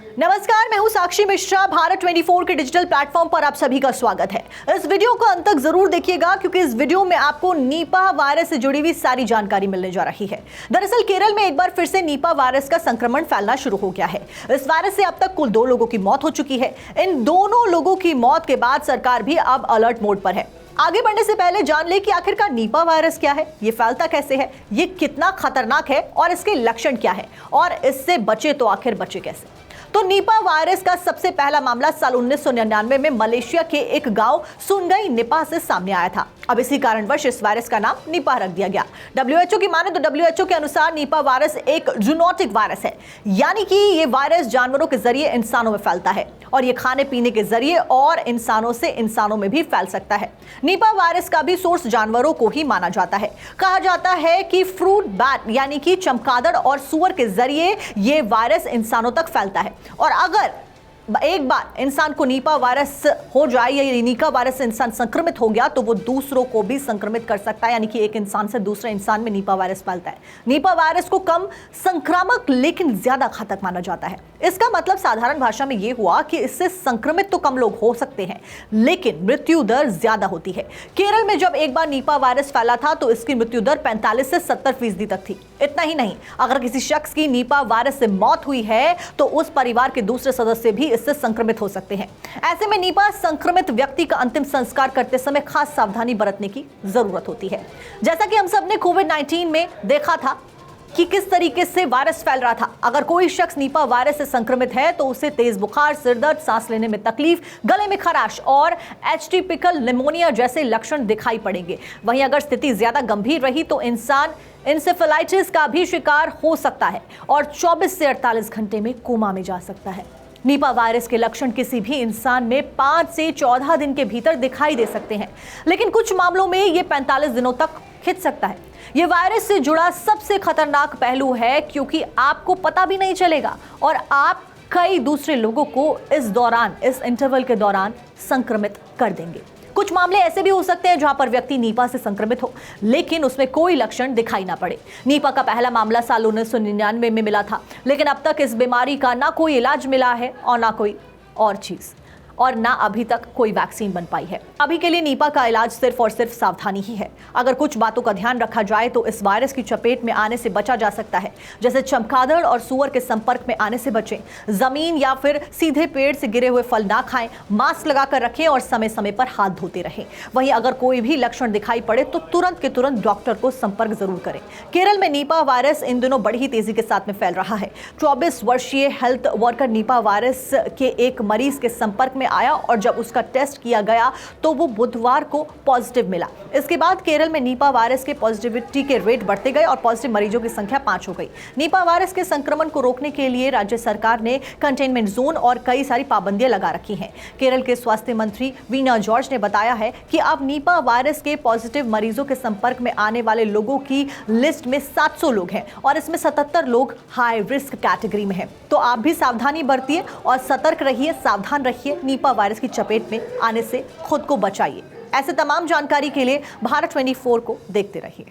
नमस्कार, मैं हूं साक्षी मिश्रा। भारत 24 के डिजिटल प्लेटफॉर्म पर आप सभी का स्वागत है। इस वीडियो को अंत तक जरूर देखिएगा क्योंकि इस वीडियो में आपको निपा वायरस से जुड़ी हुई सारी जानकारी मिलने जा रही है। दरअसल केरल में एक बार फिर से निपा वायरस का संक्रमण फैलना शुरू हो गया है। इस वायरस से अब तक कुल 2 लोगों की मौत हो चुकी है। इन दोनों लोगों की मौत के बाद सरकार भी अब अलर्ट मोड पर है। आगे बढ़ने से पहले जान ले कि आखिरकार निपा वायरस क्या है, ये फैलता कैसे है, ये कितना खतरनाक है और इसके लक्षण क्या है और इससे बचे तो आखिर बचे कैसे। तो निपा वायरस का सबसे पहला मामला साल 1999 में मलेशिया के एक गांव सुनगई निपा से सामने आया था। अब इसी कारणवश इस वायरस का नाम निपा रख दिया गया। WHO की माने तो WHO के अनुसार निपा वायरस एक जूनोटिक वायरस है, यानी कि ये वायरस जानवरों के जरिए इंसानों में फैलता है और ये खाने पीने के जरिए और इंसानों से इंसानों में भी फैल सकता है। निपा वायरस का भी सोर्स जानवरों को ही माना जाता है। कहा जाता है कि फ्रूट बैट यानी कि चमगादड़ और सूअर के जरिए ये वायरस इंसानों तक फैलता है और अगर एक बार इंसान को निपा वायरस हो जाए या निपा वायरस से इंसान संक्रमित हो गया तो वो दूसरों को भी संक्रमित कर सकता है, यानी कि एक इंसान से दूसरे इंसान में निपा वायरस फैलता है। निपा वायरस को कम संक्रामक लेकिन ज्यादा घातक माना जाता है। इसका मतलब साधारण भाषा में यह हुआ कि इससे संक्रमित तो कम लोग हो सकते हैं लेकिन मृत्यु दर ज्यादा होती है। केरल में जब एक बार निपा वायरस फैला था तो इसकी मृत्यु दर 45 से 70% तक थी। इतना ही नहीं, अगर किसी शख्स की निपा वायरस से मौत हुई है तो उस परिवार के दूसरे सदस्य भी इससे संक्रमित हो सकते हैं। ऐसे में निपा संक्रमित व्यक्ति का अंतिम संस्कार करते समय खास सावधानी बरतने की जरूरत होती है। जैसा कि हम सब ने कोविड-19 में देखा था कि किस तरीके से वायरस फैल रहा था। अगर कोई शख्स निपा वायरस से संक्रमित है तो उसे तेज बुखार, सिरदर्द, सांस लेने में तकलीफ, गले में खराश और एटिपिकल निमोनिया जैसे लक्षण दिखाई पड़ेंगे। वहीं अगर स्थिति ज्यादा गंभीर रही तो इंसान इंसेफेलाइटिस का भी शिकार हो सकता है और 24 से 48 घंटे में कोमा में जा सकता है। निपा वायरस के लक्षण किसी भी इंसान में 5 से 14 दिन के भीतर दिखाई दे सकते हैं, लेकिन कुछ मामलों में ये 45 दिनों तक खिंच सकता है। ये वायरस से जुड़ा सबसे खतरनाक पहलू है क्योंकि आपको पता भी नहीं चलेगा और आप कई दूसरे लोगों को इस इंटरवल के दौरान संक्रमित कर देंगे। कुछ मामले ऐसे भी हो सकते हैं जहां पर व्यक्ति निपा से संक्रमित हो लेकिन उसमें कोई लक्षण दिखाई ना पड़े। निपा का पहला मामला साल 1999 में मिला था, लेकिन अब तक इस बीमारी का ना कोई इलाज मिला है और ना कोई और चीज और ना अभी तक कोई वैक्सीन बन पाई है। अभी के लिए निपा का इलाज सिर्फ और सिर्फ सावधानी ही है। अगर कुछ बातों का ध्यान रखा जाए तो इस वायरस की चपेट में आने से बचा जा सकता है, जैसे चमगादड़ और सूअर के संपर्क में आने से बचें, जमीन या फिर सीधे पेड़ से गिरे हुए फल ना खाएं, मास्क लगाकर रखें और समय समय पर हाथ धोते रहें। वहीं अगर कोई भी लक्षण दिखाई पड़े तो तुरंत के तुरंत डॉक्टर को संपर्क जरूर करें। केरल में निपा वायरस इन दिनों बड़ी ही तेजी के साथ में फैल रहा है। 24 वर्षीय हेल्थ वर्कर निपा वायरस के एक मरीज के संपर्क में आया और जब उसका टेस्ट किया गया तो वो बुधवार को पॉजिटिव मिला। इसके बाद केरल में निपा वायरस के पॉजिटिविटी के रेट बढ़ते गए और पॉजिटिव मरीजों की संख्या 5 हो गई। निपा वायरस के संक्रमण को रोकने के लिए राज्य सरकार ने कंटेनमेंट जोन और कई सारी पाबंदियां लगा रखी हैं। केरल के स्वास्थ्य मंत्री वीना जॉर्ज ने बताया है कि अब निपा वायरस के पॉजिटिव मरीजों के संपर्क में आने वाले लोगों की लिस्ट में 700 लोग हैं और इसमें 77 लोग हाई रिस्क कैटेगरी में हैं। तो आप भी सावधानी बरतिए और सतर्क रहिए, सावधान रहिए। निपा वायरस की चपेट में आने से खुद को बचाइए। ऐसे तमाम जानकारी के लिए भारत 24 को देखते रहिए।